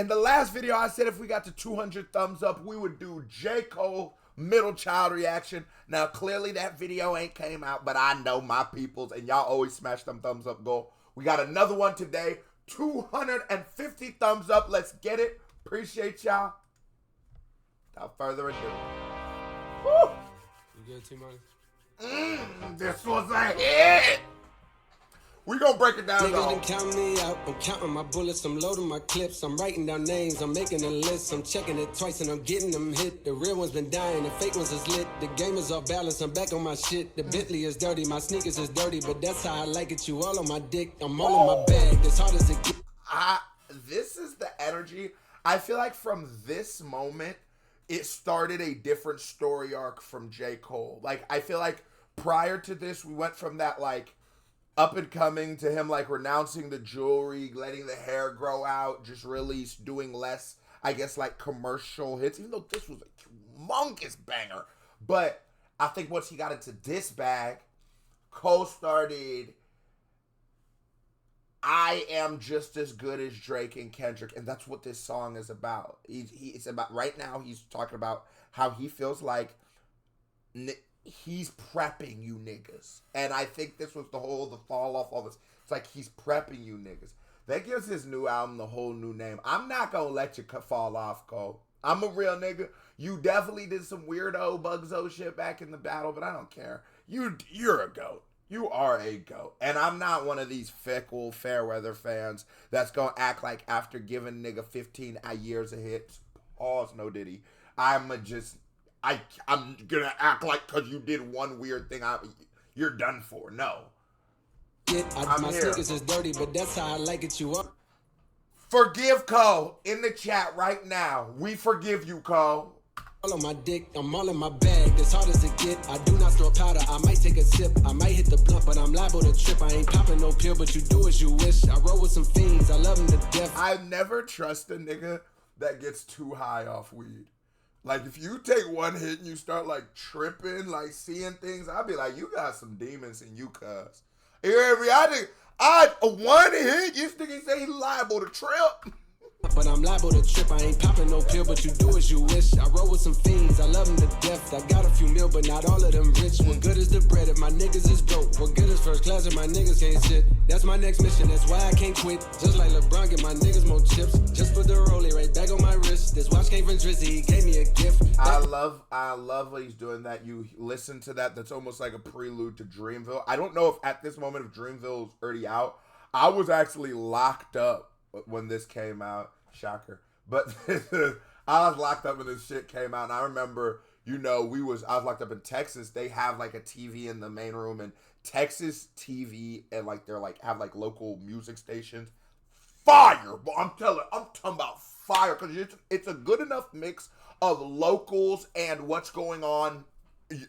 In the last video, I said if we got to 200 thumbs up, we would do J. Cole middle child reaction. Now, clearly that video ain't came out, but I know my peoples, and y'all always smash them thumbs up goal. We got another one today. 250 thumbs up. Let's get it. Appreciate y'all. Without further ado. Woo! You good, T-Money? This was a hit. We gonna break it down, Niggas though. done count me out. I'm counting my bullets. I'm loading my clips. I'm writing down names. I'm making a list. I'm checking it twice and I'm getting them hit. The real ones been dying. The fake ones is lit. The game is off balance. I'm back on my shit. The Bentley is dirty. My sneakers is dirty, but that's how I like it. You all on my dick. I'm all in my bag. As hard as it get. This is the energy. I feel like from this moment, it started a different story arc from J. Cole. Like, I feel like prior to this, we went from that, like, up and coming to him, like, renouncing the jewelry, letting the hair grow out, just really doing less, I guess, like, commercial hits, even though this was a humongous banger. But I think once he got into this bag, Cole started, I am just as good as Drake and Kendrick, and that's what this song is about. It's about, right now, he's talking about how he feels like he's prepping you niggas. And I think this was the fall off, all this. It's like he's prepping you niggas. That gives his new album the whole new name. I'm not gonna let you fall off, Cole. I'm a real nigga. You definitely did some weirdo Bugzo shit back in the battle, but I don't care. You're a GOAT. You are a GOAT. And I'm not one of these fickle, fair weather fans that's gonna act like after giving nigga 15 years of hits, pause, no Diddy, I'm gonna act like because you did one weird thing, you're done for. No. My sneakers is dirty, but that's how I like it. You up. Forgive Cole in the chat right now. We forgive you, Cole. All on my dick, I'm all in my bag. As hard as it get, I do not store powder. I might take a sip, I might hit the blunt, but I'm liable to trip. I ain't popping no pill, but you do as you wish. I roll with some fiends, I love them to death. I never trust a nigga that gets too high off weed. Like, if you take one hit and you start, like, tripping, like, seeing things, I'll be like, you got some demons in you, cuz. One hit, you nigga say he liable to trip. But I'm liable to trip, I ain't popping no pill, but you do as you wish. I roll with some fiends, I love them to death. I got a few mil, but not all of them rich. What good is the bread if my niggas is broke? What good is first class if my niggas can't sit? That's my next mission, that's why I can't quit. Just like LeBron, get my niggas more chips. Just put the rollie right back on my wrist. This watch came from Drizzy, he gave me a gift. I love what he's doing that. You listen to that, that's almost like a prelude to Dreamville. I don't know if at this moment if Dreamville is already out. I was actually locked up when this came out. Shocker. But I was locked up when this shit came out, and I remember, I was locked up in Texas. They have like a TV in the main room, and Texas TV and like they're like have like local music stations. Fire! But I'm talking about fire, because it's a good enough mix of locals and what's going on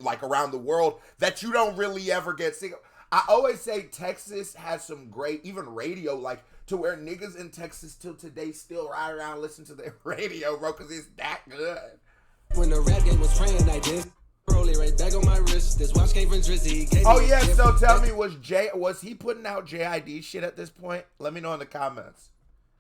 like around the world that you don't really ever get sick of. I always say Texas has some great, even radio, like, to where niggas in Texas till today still ride around and listen to their radio, bro, because it's that good. When the rap game was praying like this, roll it right back on my wrist. This watch came from Drizzy. Oh, yeah, so tell me, was he putting out JID shit at this point? Let me know in the comments.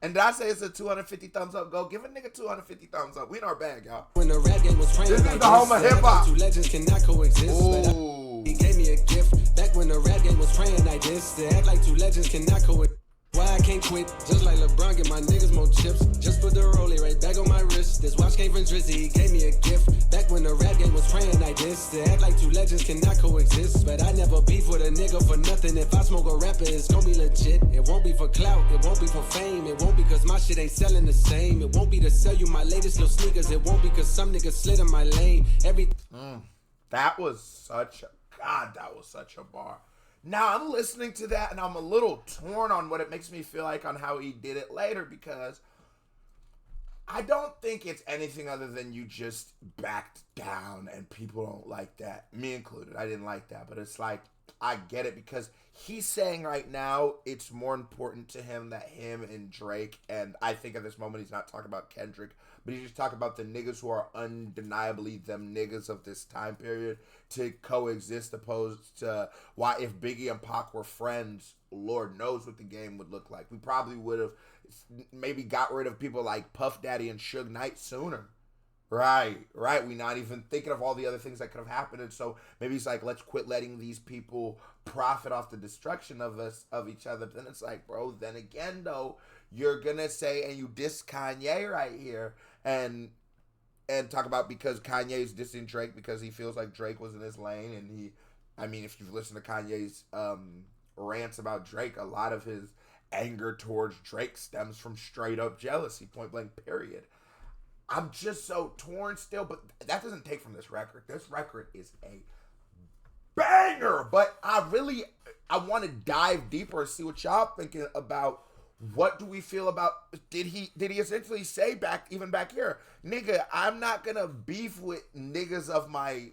And did I say it's a 250 thumbs up? Go give a nigga 250 thumbs up. We in our bag, y'all. When the rap game was praying this is the home of hip-hop. Two legends cannot coexist. Ooh. He gave me a gift. Back when the rap game was praying like this, they act like two legends cannot coexist. Why I can't quit, just like LeBron, get my niggas more chips. Just put the rollie right back on my wrist. This watch came from Drizzy, he gave me a gift. Back when the rap game was praying like this, they act like two legends cannot coexist. But I never beef with a nigga for nothing. If I smoke a rapper, it's gonna be legit. It won't be for clout, it won't be for fame. It won't be cause my shit ain't selling the same. It won't be to sell you my latest little sneakers. It won't be cause some niggas slid in my lane. That was such a bar. Now, I'm listening to that, and I'm a little torn on what it makes me feel like on how he did it later, because I don't think it's anything other than you just backed down, and people don't like that. Me included. I didn't like that, but it's like, I get it, because he's saying right now it's more important to him that him and Drake, and I think at this moment he's not talking about Kendrick, but he's just talking about the niggas who are undeniably them niggas of this time period, to coexist, opposed to why if Biggie and Pac were friends, Lord knows what the game would look like. We probably would have maybe got rid of people like Puff Daddy and Suge Knight sooner. Right. We're not even thinking of all the other things that could have happened. And so maybe it's like, let's quit letting these people profit off the destruction of us, of each other. But then it's like, bro, then again, though, you're going to say, and you diss Kanye right here and talk about, because Kanye's dissing Drake because he feels like Drake was in his lane. And I mean, if you've listened to Kanye's rants about Drake, a lot of his anger towards Drake stems from straight up jealousy, point blank, period. I'm just so torn still, but that doesn't take from this record. This record is a banger, but I want to dive deeper and see what y'all thinking about. What do we feel about, did he essentially say back here, nigga, I'm not gonna beef with niggas of my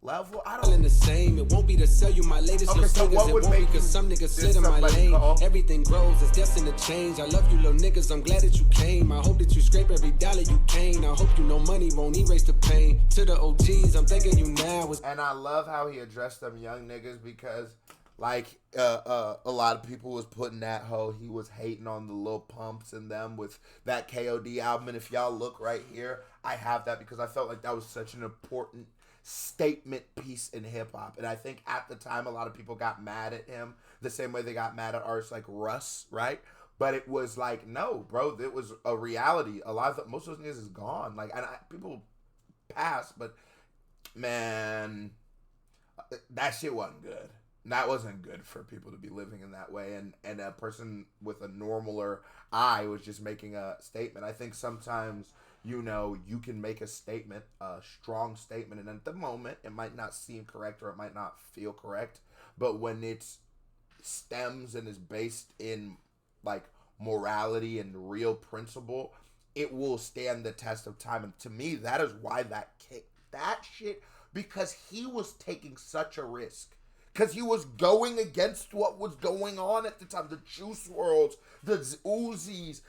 level? I don't. The same. It won't be to sell you my latest. Okay, so what would make because some niggas sit in my lane. Everything grows, it's destined to change. I love you, little niggas. I'm glad that you came. I hope that you scrape every dollar you came. I hope you know money won't erase the pain. To the OGs, I'm thanking you now. And I love how he addressed them young niggas, because like a lot of people was putting that he was hating on the Lil Pumps and them with that KOD album. And if y'all look right here, I have that because I felt like that was such an important statement piece in hip-hop. And I think at the time a lot of people got mad at him the same way they got mad at artists like Russ, right? But it was like, no, bro, it was a reality. Most of those niggas is gone. Like, people pass, but man, that shit wasn't good. That wasn't good for people to be living in that way. And a person with a normaler eye was just making a statement. I think sometimes, you can make a statement, a strong statement, and at the moment, it might not seem correct or it might not feel correct. But when it stems and is based in, like, morality and real principle, it will stand the test of time. And to me, that is why that shit, because he was taking such a risk. Because he was going against what was going on at the time. The Juice WRLDs, the Uzis,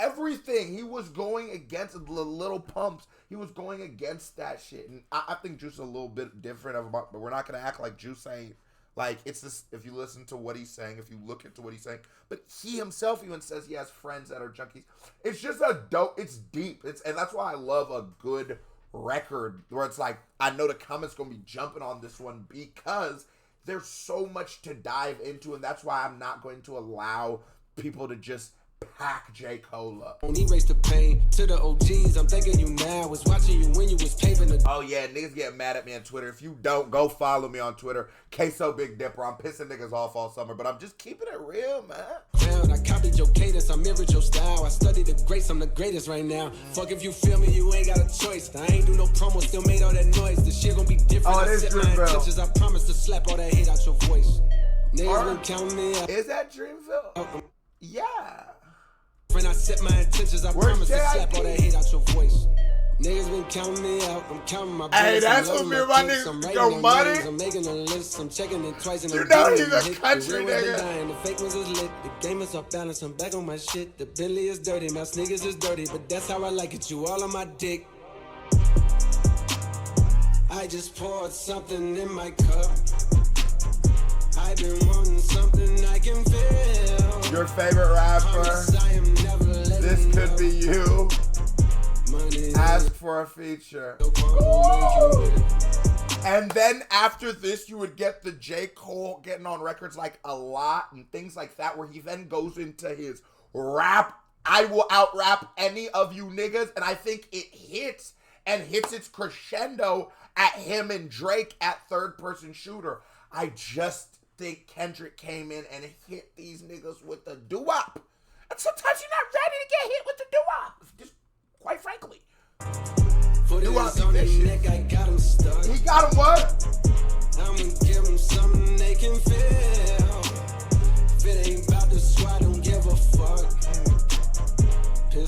everything. He was going against the Little Pumps. He was going against that shit. And I think Juice is a little bit different, but we're not going to act like Juice ain't. Like, it's this, if you listen to what he's saying, if you look into what he's saying. But he himself even says he has friends that are junkies. It's just it's deep. And that's why I love a good record where it's like, I know the comments going to be jumping on this one because there's so much to dive into, and that's why I'm not going to allow people to just pack J. Cole up. Won't erase the pain. To the OGs, I'm thanking you now. Was watching you when you was paving the. Oh yeah, niggas get mad at me on Twitter. If you don't, go follow me on Twitter. Queso Big Dipper. I'm pissing niggas off all summer, but I'm just keeping it real, man. I copied your cadence, I mirrored your style. I studied the greats, I'm the greatest right now. Fuck if you feel me, you ain't got a choice. I ain't do no promo, still made all that noise. The shit gon' be different. I set my intentions, I promise to slap all that hate out your voice. Niggas been counting me out. Is that Dreamville? Yeah. When I set my intentions, I promise to slap all that hate out your voice. Niggas been counting me out, I'm counting my Hey, that's what me and my niggas go money. I'm making a list, I'm checking it twice and you know he's a country nigga. The fake ones is lit, the game is off balance, I'm back on my shit. The Bentley is dirty, my sneakers is dirty, but that's how I like it, you all on my dick. I just poured something in my cup. I've been wanting something I can feel. Your favorite rapper, this could be you. Ask for a feature. And then after this, you would get the J. Cole getting on records like A Lot and things like that, where he then goes into his rap. I will out rap any of you niggas. And I think it hits its crescendo at him and Drake at Third Person Shooter. I just think Kendrick came in and hit these niggas with the doo-wop. And sometimes you're not ready to get hit with the doo-wop. Just quite frankly. On his neck, I got him stuck. He got him what? I'ma give him something they can feel. If it ain't about the swat, don't give a fuck.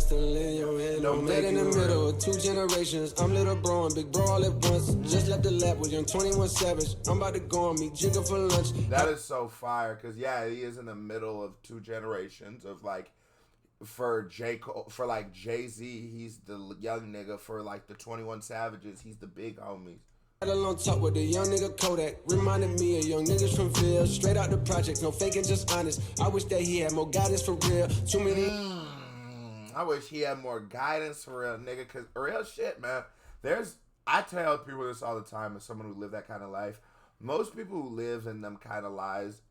Pistol in your hand, Don't met make in the it middle real. of 2 generations. I'm little bro and big bro all at once. Just left the lab with young 21 Savage. I'm about to go on meet Jigga for lunch. That is so fire, because yeah, he is in the middle of 2 generations of like, for J. Cole, for like Jay-Z, he's the young nigga. For like the 21 Savages, he's the big homies. Had a long talk with the young nigga Kodak. Reminded me of young niggas from Ville. Straight out the projects, no faking, just honest. I wish that he had more guidance for real. Too many. I wish he had more guidance for real, nigga. Cause real shit, man. I tell people this all the time as someone who lived that kind of life. Most people who live in them kind of lives,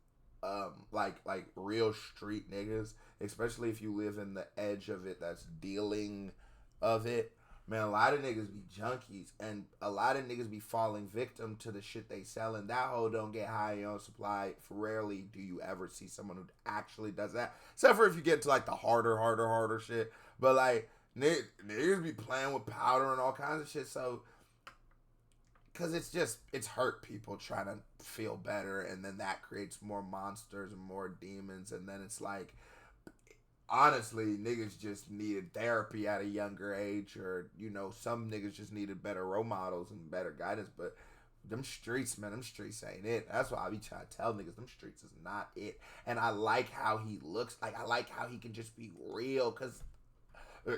like real street niggas, especially if you live in the edge of it, that's dealing of it. Man, a lot of niggas be junkies, and a lot of niggas be falling victim to the shit they selling. That hoe don't get high on supply. Rarely do you ever see someone who actually does that, except for if you get to like the harder shit. But like niggas be playing with powder and all kinds of shit. So, cause it's hurt people trying to feel better, and then that creates more monsters and more demons, and then it's like, honestly, niggas just needed therapy at a younger age, or, you know, some niggas just needed better role models and better guidance. But them streets, man, them streets ain't it. That's why I be trying to tell niggas, them streets is not it. And I like how he looks. Like, I like how he can just be real, because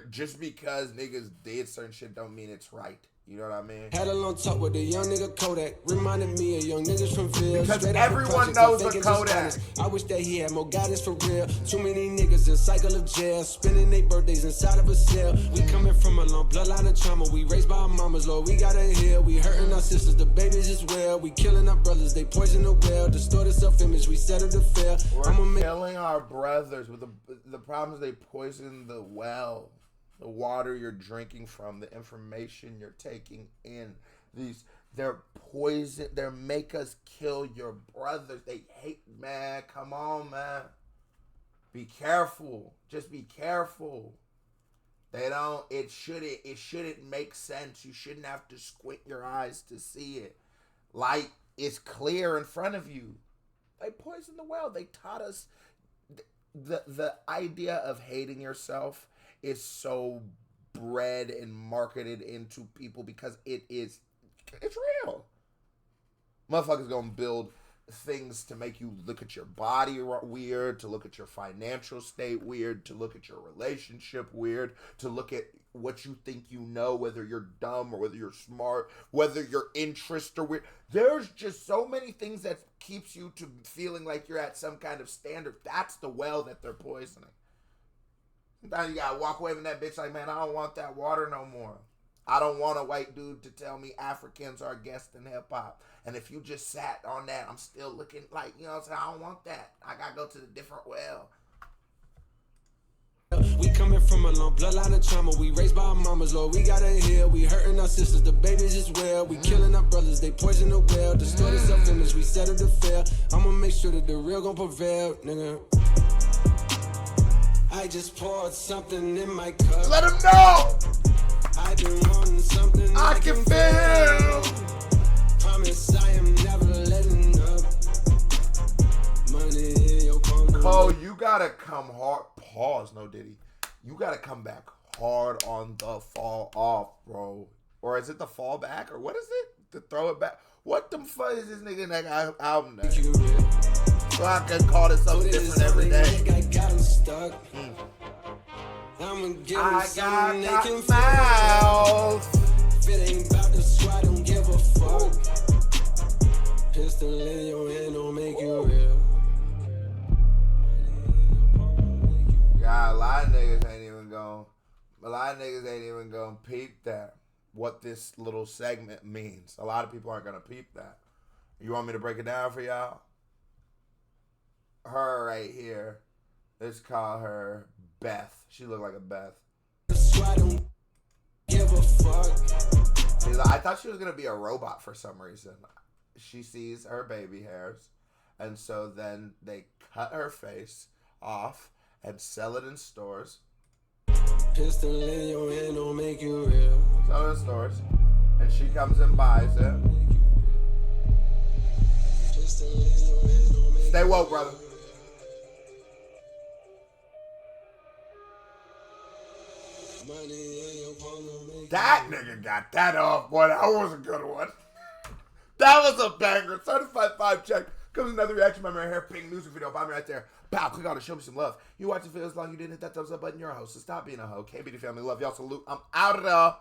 just because niggas did certain shit don't mean it's right. You know what I mean? Had a long talk with the young nigga Kodak. Reminded me of young niggas from Ville. Because everyone knows a Kodak. I wish that he had more guidance for real. Too many niggas in cycle of jail, spending their birthdays inside of a cell. We coming from a long bloodline of trauma. We raised by our mamas, Lord, we gotta heal. We hurting our sisters, the babies as well. We killing our brothers, they poison the well. Distorted self-image, we settle to fail. We're killing our brothers. But the problem is they poison the well. The water you're drinking from, the information you're taking in, they're poison. They make us kill your brothers. They hate, man. Come on, man. Be careful. Just be careful. It shouldn't make sense. You shouldn't have to squint your eyes to see it. Light is clear in front of you. They poisoned the well. They taught us the idea of hating yourself is so bred and marketed into people because it's real. Motherfuckers gonna build things to make you look at your body weird, to look at your financial state weird, to look at your relationship weird, to look at what you think you know, whether you're dumb or whether you're smart, whether your interests are weird. There's just so many things that keeps you to feeling like you're at some kind of standard. That's the well that they're poisoning. Sometimes you gotta walk away from that bitch like, man, I don't want that water no more. I don't want a white dude to tell me Africans are guests in hip-hop. And if you just sat on that, I'm still looking like, you know what I'm saying? I don't want that. I gotta go to the different well. We coming from a long bloodline of trauma. We raised by our mamas, Lord, we gotta heal. We hurting our sisters, the babies as well. We killing our brothers, they poison the well. Distorted self-image, we settle to fail. I'ma make sure that the real gon' prevail, nigga. I just poured something in my cup. Let him know! I've been wanting something I can feel. Promise I am never letting up. Money in your palm. Cole, you gotta come hard. Pause, no Diddy. You gotta come back hard on the fall off, bro. Or is it the fall back? Or what is it? To throw it back? What the fuck is this nigga in that album now? So I can call it something different every day. I got him stuck. I'ma give him something they can mouth. If it ain't about the squad, don't give a fuck. Pistol in your hand don't make you real. God, a lot of niggas ain't even gonna peep that. What this little segment means. A lot of people aren't gonna peep that. You want me to break it down for y'all? Her right here. Let's call her Beth. She look like a Beth. I thought she was gonna be a robot for some reason. She sees her baby hairs, and so then they cut her face off and sell it in stores. Pistol in your hand don't make you real. Sell it in stores, and she comes and buys it. Stay woke, brother. That nigga got that off, boy. That was a good one. That was a banger. Certified 5 check. Comes another reaction by my hair. Pink music video. Bobby right there. Pow. Click on it. Show me some love. You watch the video as long as you didn't hit that thumbs up button. You're a host. So stop being a hoe. KB the family. Love y'all. Salute. I'm out of there.